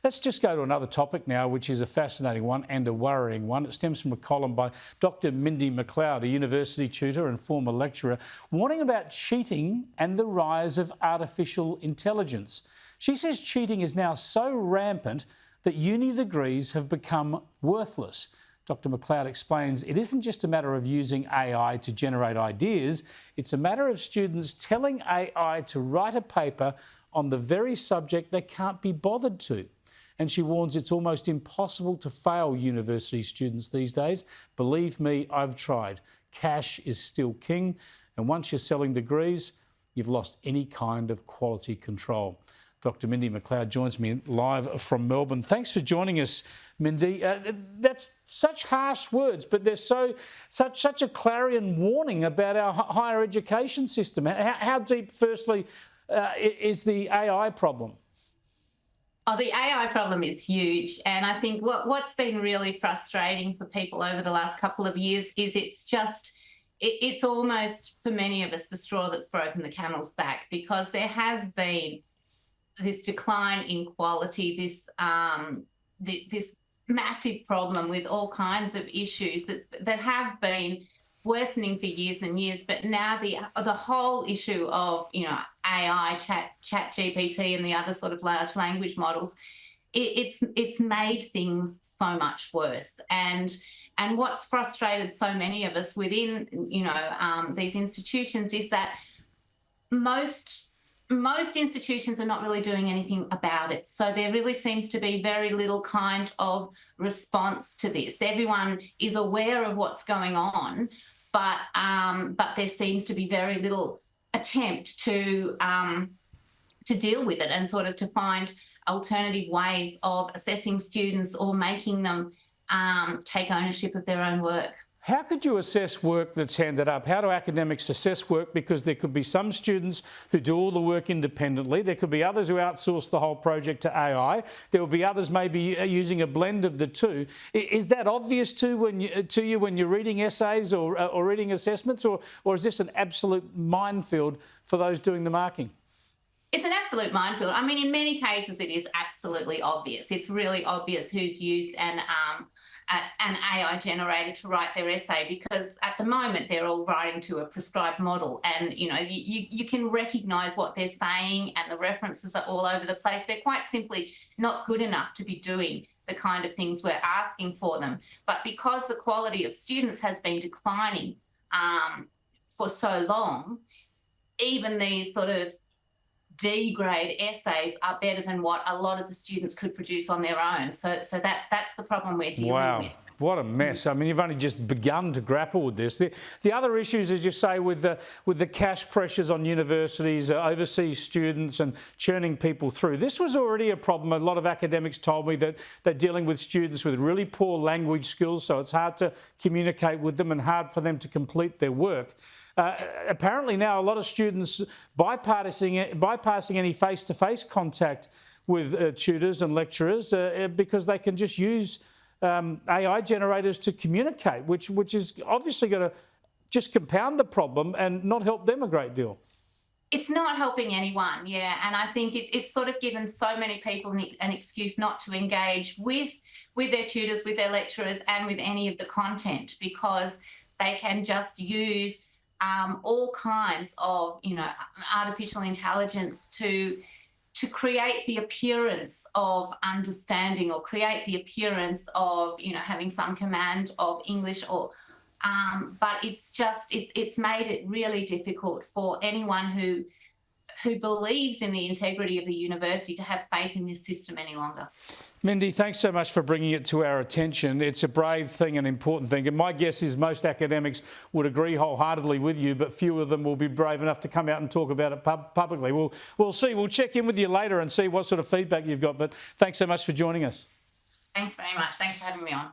Let's just go to another topic now, which is a fascinating one and a worrying one. It stems from a column by Dr Mindy Macleod, a university tutor and former lecturer, warning about cheating and the rise of artificial intelligence. She says cheating is now so rampant that uni degrees have become worthless. Dr Macleod explains it isn't just a matter of using AI to generate ideas, it's a matter of students telling AI to write a paper on the very subject they can't be bothered to. And she warns it's almost impossible to fail university students these days. Believe me, I've tried. Cash is still king, and once you're selling degrees, you've lost any kind of quality control. Dr Mindy Macleod joins me live from Melbourne. Thanks for joining us, Mindy. That's such harsh words, but they're such a clarion warning about our higher education system. How deep, firstly, is the AI problem? Oh, the AI problem is huge. And I think what's been really frustrating for people over the last couple of years is it's almost, for many of us, the straw that's broken the camel's back, because there has been this decline in quality, this massive problem with all kinds of issues that have been worsening for years and years. But now the whole issue of AI, chat GPT, and the other sort of large language models, it's made things so much worse. And what's frustrated so many of us within these institutions is that most institutions are not really doing anything about it. So there really seems to be very little kind of response to this. Everyone is aware of what's going on, but there seems to be very little attempt to deal with it and sort of to find alternative ways of assessing students or making them take ownership of their own work. How could you assess work that's handed up? How do academics assess work? Because there could be some students who do all the work independently. There could be others who outsource the whole project to AI. There will be others maybe using a blend of the two. Is that obvious to you when you're reading essays or reading assessments, or is this an absolute minefield for those doing the marking? It's an absolute minefield. I mean, in many cases, it is absolutely obvious. It's really obvious who's used an AI generator to write their essay, because at the moment they're all writing to a prescribed model, and you can recognise what they're saying, and the references are all over the place. They're quite simply not good enough to be doing the kind of things we're asking for them. But because the quality of students has been declining for so long, even these sort of D-grade essays are better than what a lot of the students could produce on their own. So that's the problem we're dealing with. What a mess. I mean, you've only just begun to grapple with this. The other issues, as you say, with the cash pressures on universities, overseas students and churning people through. This was already a problem. A lot of academics told me that they're dealing with students with really poor language skills, so it's hard to communicate with them and hard for them to complete their work. Apparently now a lot of students bypassing any face-to-face contact with tutors and lecturers because they can just use AI generators to communicate, which is obviously going to just compound the problem and not help them a great deal. It's not helping anyone, yeah, and I think it's sort of given so many people an excuse not to engage with their tutors, with their lecturers, and with any of the content, because they can just use all kinds of artificial intelligence to create the appearance of understanding, or create the appearance of having some command of English, or but it's made it really difficult for anyone who believes in the integrity of the university to have faith in this system any longer. Mindy, thanks so much for bringing it to our attention. It's a brave thing, an important thing. And my guess is most academics would agree wholeheartedly with you, but few of them will be brave enough to come out and talk about it publicly. We'll see. We'll check in with you later and see what sort of feedback you've got. But thanks so much for joining us. Thanks very much. Thanks for having me on.